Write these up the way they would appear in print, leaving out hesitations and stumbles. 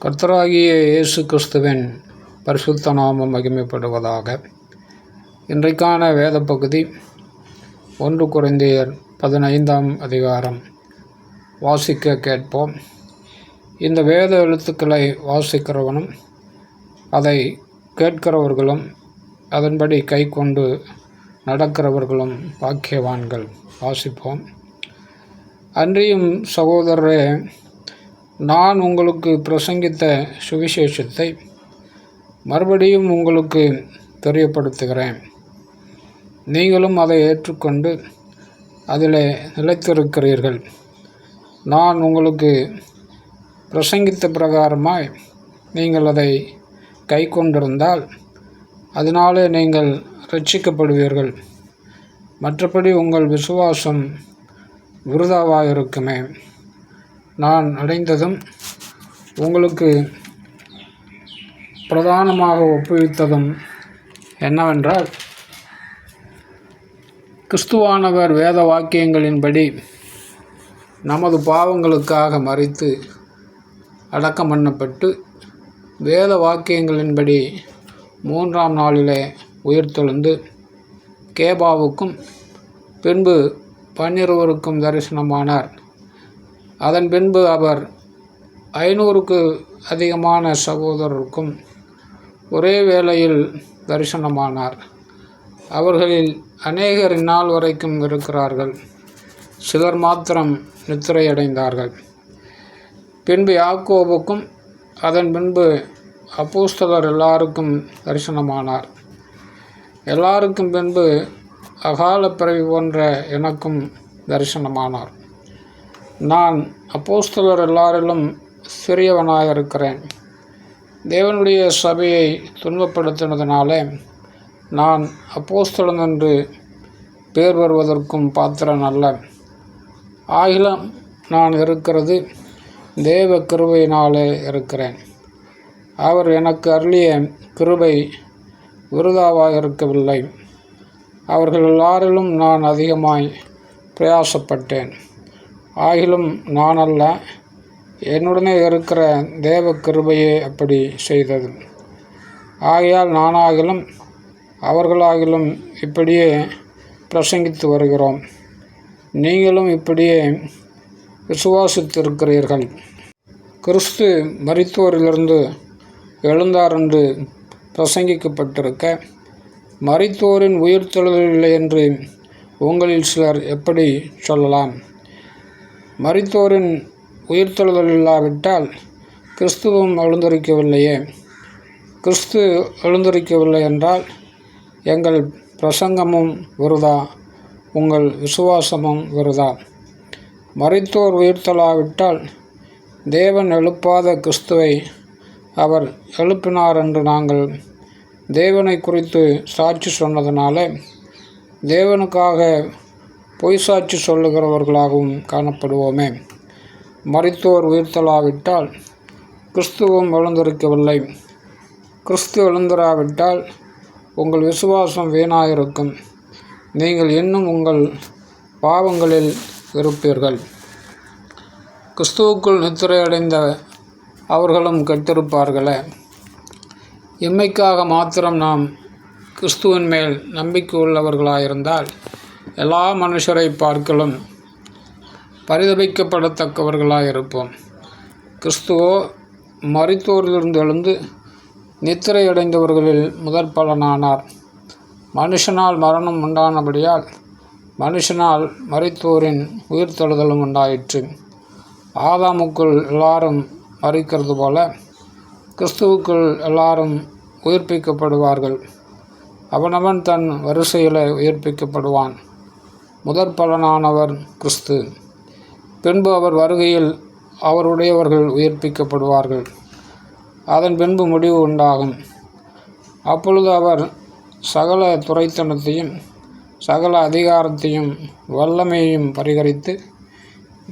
கர்த்தராகிய இயேசு கிறிஸ்துவின் பரிசுத்த நாமம் மகிமைப்படுவதாக. இன்றைக்கான வேத பகுதி 1 கொரிந்தியர் 15ஆம் அதிகாரம். வாசிக்க கேட்போம். இந்த வேத எழுத்துக்களை வாசிக்கிறவனும் அதை கேட்கிறவர்களும் அதன்படி கை கொண்டு நடக்கிறவர்களும் பாக்கியவான்கள். வாசிப்போம். அன்றியும் சகோதரரே, நான் உங்களுக்கு பிரசங்கித்த சுவிசேஷத்தை மறுபடியும் உங்களுக்கு தெரியப்படுத்துகிறேன். நீங்களும் அதை ஏற்றுக்கொண்டு அதில் நிலைத்திருக்கிறீர்கள். நான் உங்களுக்கு பிரசங்கித்த பிரகாரமாய் நீங்கள் அதை கை கொண்டிருந்தால் அதனாலே நீங்கள் ரட்சிக்கப்படுவீர்கள். மற்றபடி உங்கள் விசுவாசம் விருதாவாக இருக்குமே. நான் அடைந்ததும் உங்களுக்கு பிரதானமாக ஒப்புவித்ததும் என்னவென்றால், கிறிஸ்துவானவர் வேத வாக்கியங்களின்படி நமது பாவங்களுக்காக மரித்து அடக்கம் பண்ணப்பட்டு வேத வாக்கியங்களின்படி 3ஆம் நாளிலே உயிர்த்தெழுந்து கேபாவுக்கும் பின்பு 12 தரிசனமானார். அதன் பின்பு அவர் 500க்கு அதிகமான சகோதரருக்கும் ஒரே வேளையில் தரிசனமானார். அவர்களில் அநேகர் இந்நாள் வரைக்கும் இருக்கிறார்கள், சிலர் மாத்திரம் நித்திரையடைந்தார்கள். பின்பு யாக்கோபுக்கும் அதன் பின்பு அப்போஸ்தலர் எல்லாருக்கும் தரிசனமானார். எல்லாருக்கும் பின்பு அகால பிறவி போன்ற எனக்கும் தரிசனமானார். நான் அப்போஸ்தலர் எல்லாரிலும் சிறியவனாயிருக்கிறேன். தேவனுடைய சபையை துன்பப்படுத்தினதினாலே நான் அப்போஸ்தலன் என்று பேர் வருவதற்கும் பாத்திரன் அல்ல. ஆகிலும் நான் இருக்கிறது தேவ கிருபையினாலே இருக்கிறேன். அவர் எனக்கு அருளிய கிருபை விருதாவாக இருக்கவில்லை. அவர்கள் எல்லாரிலும் நான் அதிகமாய் பிரயாசப்பட்டேன். ஆகிலும் நான் அல்ல, என்னுடனே இருக்கிற தேவ கிருபையே அப்படி செய்தது. ஆகையால் நானாகிலும் அவர்களாகிலும் இப்படியே பிரசங்கித்து வருகிறோம். நீங்களும் இப்படியே விசுவாசித்திருக்கிறீர்கள். கிறிஸ்து மரித்தோரிலிருந்து எழுந்தார் என்று பிரசங்கிக்கப்பட்டிருக்க, மரித்தோரின் உயிர்த்தெழுதல் இல்லை என்று உங்களில் சிலர் எப்படி சொல்லலாம்? மரித்தோரின் உயிர்த்தெழுதல் இல்லாவிட்டால் கிறிஸ்துவும் எழுந்தரிக்கவில்லையே. கிறிஸ்து எழுந்தரிக்கவில்லை என்றால் எங்கள் பிரசங்கமும் விருதா, உங்கள் விசுவாசமும் விருதா. மரித்தோர் உயிர்த்தெழாவிட்டால் தேவன் எழுப்பாத கிறிஸ்துவை அவர் எழுப்பினார் என்று நாங்கள் தேவனை குறித்து சாட்சி சொன்னதினாலே தேவனுக்காக பொய் சாட்சி சொல்லுகிறவர்களாகவும் காணப்படுவோமே. மரித்தோர் உயிர்த்தெழாவிட்டால் கிறிஸ்துவும் எழுந்திருக்கவில்லை. கிறிஸ்து எழுந்திராவிட்டால் உங்கள் விசுவாசம் வீணாயிருக்கும். நீங்கள் இன்னும் உங்கள் பாவங்களில் இருப்பீர்கள். கிறிஸ்துவுக்குள் நித்திரையடைந்த அவர்களும் கெட்டிருப்பார்களே. இம்மைக்காக மாத்திரம் நாம் கிறிஸ்துவின் மேல் நம்பிக்கை உள்ளவர்களாயிருந்தால் எல்லா மனுஷரை பார்க்கலும் பரிதபிக்கப்படத்தக்கவர்களாயிருப்போம். கிறிஸ்துவோ மரித்தோரிலிருந்து எழுந்து நித்திரையடைந்தவர்களில் முதற் பலனானார். மனுஷனால் மரணம் உண்டானபடியால் மனுஷனால் மரித்தோரின் உயிர்த்தெழுதலும் உண்டாயிற்று. ஆதாமுக்குள் எல்லாரும் மரிக்கிறது போல கிறிஸ்துவுக்குள் எல்லாரும் உயிர்ப்பிக்கப்படுவார்கள். அவனவன் தன் வரிசையில் உயிர்ப்பிக்கப்படுவான். முதற் பலனானவர் கிறிஸ்து. பின்பு அவர் வருகையில் அவருடையவர்கள் உயிர்ப்பிக்கப்படுவார்கள். அதன் பின்பு முடிவு உண்டாகும். அப்பொழுது அவர் சகல துரைத்தனத்தையும் சகல அதிகாரத்தையும் வல்லமையையும் பரிகரித்து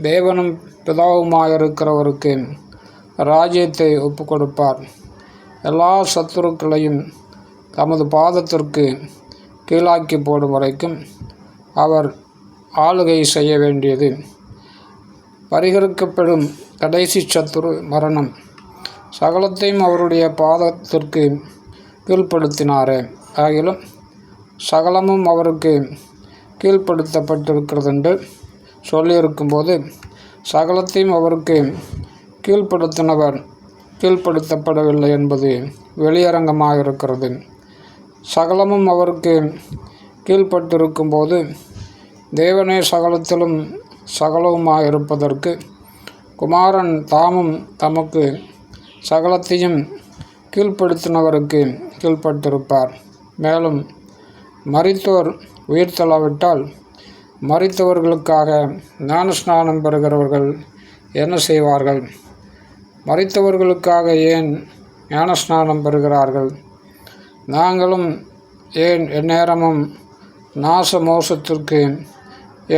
தேவனும் பிதாவுமாயிருக்கிறவருக்கு ராஜ்யத்தை ஒப்பு கொடுப்பார். எல்லா சத்துருக்களையும் தமது பாதத்திற்கு கீழாக்கி போடும் வரைக்கும் அவர் ஆளுகை செய்ய வேண்டியது. பரிகரிக்கப்படும் கடைசி சத்துரு மரணம். சகலத்தையும் அவருடைய பாதத்திற்கு கீழ்ப்படுத்தினாரே. ஆகிலும் சகலமும் அவருக்கு கீழ்ப்படுத்தப்பட்டிருக்கிறது என்று சொல்லியிருக்கும்போது, சகலத்தையும் அவருக்கு கீழ்ப்படுத்தினவர் கீழ்ப்படுத்தப்படவில்லை என்பது வெளியரங்கமாக இருக்கிறது. சகலமும் அவருக்கு கீழ்ப்பட்டிருக்கும்போது தேவனே சகலத்திலும் சகலவுமாக இருப்பதற்கு குமாரன் தாமும் தமக்கு சகலத்தையும் கீழ்ப்படுத்தினவருக்கு கீழ்ப்பட்டிருப்பார். மேலும் மரித்தோர் உயிர்த்தெழாவிட்டால் மரித்தவர்களுக்காக ஞானஸ்நானம் பெறுகிறவர்கள் என்ன செய்வார்கள்? மரித்தவர்களுக்காக ஏன் ஞானஸ்நானம் பெறுகிறார்கள்? நாங்களும் ஏன் எந்நேரமும் நாச மோசத்திற்கு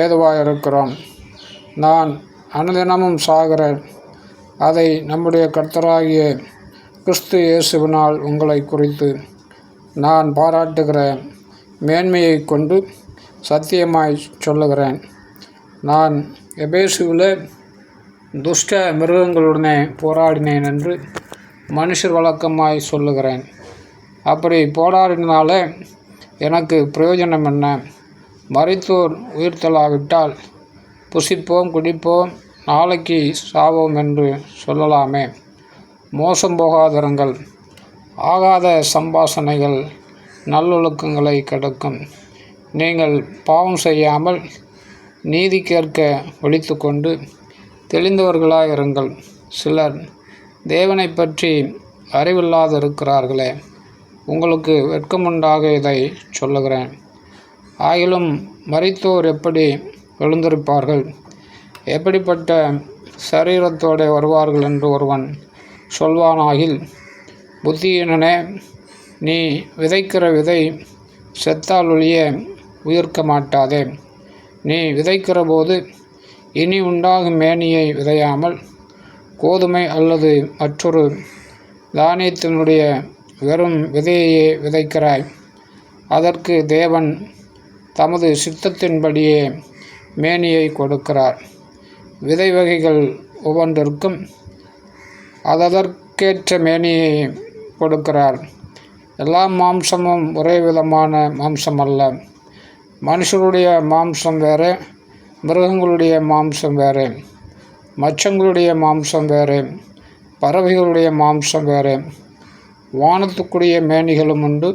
ஏதுவாயிருக்கிறோம்? நான் அனுதினமும் சாகிறேன். அதை நம்முடைய கர்த்தராகிய கிறிஸ்து இயேசுவினால் உங்களை குறித்து நான் பாராட்டுகிற மேன்மையை கொண்டு சத்தியமாய் சொல்லுகிறேன். நான் எபேசுவிலே துஷ்ட மிருகங்களுடனே போராடினேன் என்று மனுஷர் வழக்கமாய் சொல்லுகிறேன். அப்படி போராடினால எனக்கு பிரயோஜனம் என்ன? மரித்தோர் உயிர்த்தெழாவிட்டால் புசிப்போம், குடிப்போம், நாளைக்கு சாவோம் என்று சொல்லலாமே. மோசம் போகாதிருங்கள். ஆகாத சம்பாஷணைகள் நல்லொழுக்கங்களை கெடுக்கும். நீங்கள் பாவம் செய்யாமல் நீதி கேட்க விழித்து கொண்டு தெளிந்தவர்களாயிருங்கள். சிலர் தேவனை பற்றி அறிவில்லாதிருக்கிறார்களே. உங்களுக்கு வெட்கமுண்டாக இதை சொல்லுகிறேன். ஆகிலும் மரித்தோர் எப்படி எழுந்திருப்பார்கள்? எப்படிப்பட்ட சரீரத்தோடு வருவார்கள் என்று ஒருவன் சொல்வானாகில், புத்தியீனனே, நீ விதைக்கிற விதை செத்தால் ஒழிய உயிர்க்க மாட்டாதே. நீ விதைக்கிற போது இனி உண்டாகும் மேனியை விதையாமல் கோதுமை அல்லது மற்றொரு தானியத்தினுடைய வெறும் விதையையே விதைக்கிறாய். அதற்கு தேவன் தமது சித்தத்தின்படியே மேனியை கொடுக்கிறார். விதை வகைகள் ஒவ்வொன்றிற்கும் அதற்கேற்ற மேனியை கொடுக்கிறார். எல்லா மாம்சமும் ஒரே விதமான மாம்சம் அல்ல. மனுஷருடைய மாம்சம் வேறு, மிருகங்களுடைய மாம்சம் வேறு, மச்சங்களுடைய மாம்சம் வேறு, பறவைகளுடைய மாம்சம் வேறு. வானத்துக்குரிய மேனிகளும் உண்டு,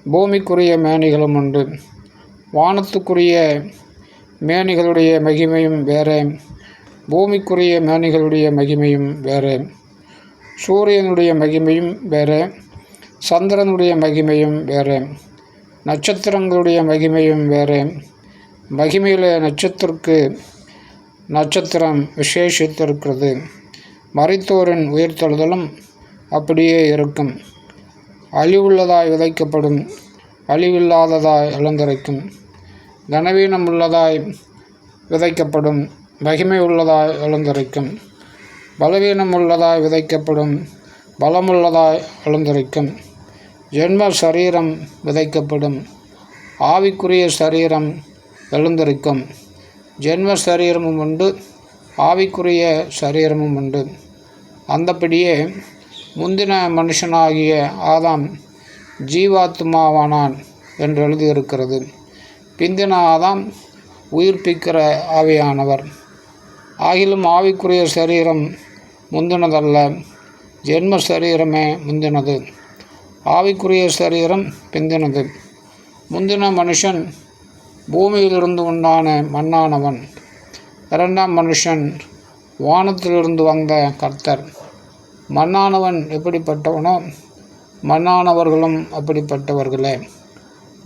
பூமிக்குரிய மேனிகளும் உண்டு. வானத்துக்குரிய மேனிகளுடைய மகிமையும் வேறு, பூமிக்குரிய மேனிகளுடைய மகிமையும் வேறு. சூரியனுடைய மகிமையும் வேறு, சந்திரனுடைய மகிமையும் வேறு, நட்சத்திரங்களுடைய மகிமையும் வேறு. மகிமையிலே நட்சத்திரம் விசேஷித்திருக்கிறது. மரித்தோரின் உயிர்த்தெழுதலும் அப்படியே இருக்கும். அழிவுள்ளதாய் விதைக்கப்படும், அழிவில்லாததாய் எழுந்திருக்கும். கனவீனம் உள்ளதாய் விதைக்கப்படும், மகிமை உள்ளதாய் எழுந்திருக்கும். பலவீனம் உள்ளதாய் விதைக்கப்படும், பலமுள்ளதாய் எழுந்திருக்கும். ஜென்ம சரீரம் விதைக்கப்படும், ஆவிக்குரிய சரீரம் எழுந்திருக்கும். ஜென்ம சரீரமும் உண்டு, ஆவிக்குரிய சரீரமும் உண்டு. அந்தபடியே முந்தின மனுஷனாகிய ஆதாம் ஜீவாத்மாவானான் என்று எழுதியிருக்கிறது. பிந்தின ஆதாம் உயிர்ப்பிக்கிற ஆவியானவர். ஆகிலும் ஆவிக்குரிய சரீரம் முந்தினதல்ல, ஜென்ம சரீரமே முந்தினது. ஆவிக்குரிய சரீரம் பிந்தினது. முந்தின மனுஷன் பூமியிலிருந்து உண்டான மண்ணானவன். இரண்டாம் மனுஷன் வானத்திலிருந்து வந்த கர்த்தர். மண்ணானவன் எப்படிப்பட்டவனோ மண்ணானவர்களும் அப்படிப்பட்டவர்களே.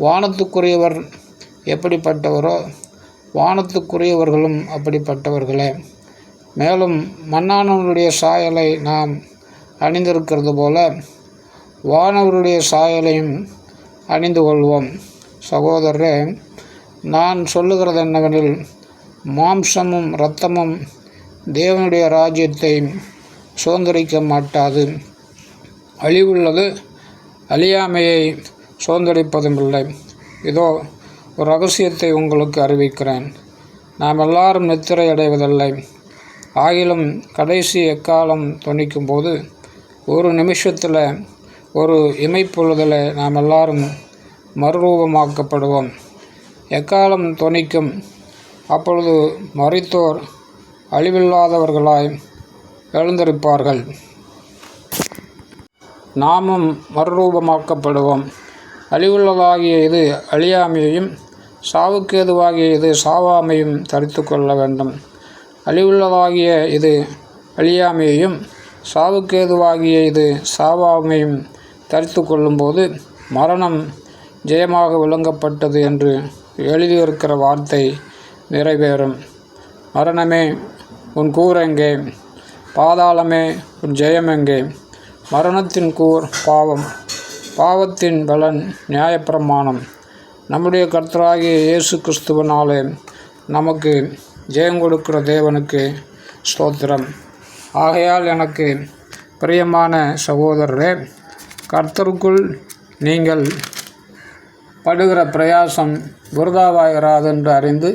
வானத்துக்குரியவர் எப்படிப்பட்டவரோ வானத்துக்குரியவர்களும் அப்படிப்பட்டவர்களே. மேலும் மண்ணானவனுடைய சாயலை நாம் அணிந்திருக்கிறது போல வானவருடைய சாயலையும் அணிந்து கொள்வோம். சகோதரரே, நான் சொல்லுகிறது என்னவெனில், மாம்சமும் இரத்தமும் தேவனுடைய ராஜ்யத்தை சுதந்திரிக்க மாட்டாது. அழிவுள்ளது அழியாமையை சுதந்திரிப்பதுமில்லை. இதோ ஒரு ரகசியத்தை உங்களுக்கு அறிவிக்கிறேன். நாம் எல்லாரும் நித்திரை அடைவதில்லை. ஆகிலும் கடைசி எக்காலம் தொனிக்கும்போது ஒரு நிமிஷத்தில், ஒரு இமைப்பொழுதில் நாம் எல்லாரும் மறுரூபமாக்கப்படுவோம். எக்காலம் தொனிக்கும். அப்பொழுது மரித்தோர் அழிவில்லாதவர்களாய் எழுந்திருப்பார்கள். நாமும் மறுரூபமாக்கப்படுவோம். அழிவுள்ளதாகிய இது அழியாமையையும் சாவுக்கேதுவாகிய இது சாவாமையும் தரித்து கொள்ள வேண்டும். அழிவுள்ளதாகிய இது அழியாமையையும் சாவுக்கேதுவாகிய இது சாவாமையும் தரித்து கொள்ளும்போது மரணம் ஜெயமாக விளங்கப்பட்டது என்று எழுதியிருக்கிற வார்த்தை நிறைவேறும். மரணமே உன் கூர் எங்கே? பாதாளமே உன் ஜெயம் எங்கே? மரணத்தின் கூர் பாவம், பாவத்தின் பலன் நியாயப்பிரமாணம். நம்முடைய கர்த்தராகிய இயேசு கிறிஸ்துவினாலே நமக்கு ஜெயம் கொடுக்கிற தேவனுக்கு ஸ்தோத்திரம். ஆகையால் எனக்கு பிரியமான சகோதரரே, கர்த்தருக்குள் நீங்கள் படுகிற பிரயாசம் விருதாவாயிராதென்று அறிந்து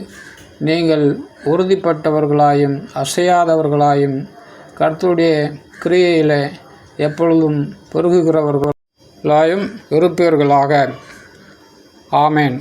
நீங்கள் உறுதிப்பட்டவர்களாயும் அசையாதவர்களாயும் கர்த்தருடைய கிரியையிலே எப்பொழுதும் பெருகுகிறவர்களாயும் இருப்பீர்களாக. ஆமேன்.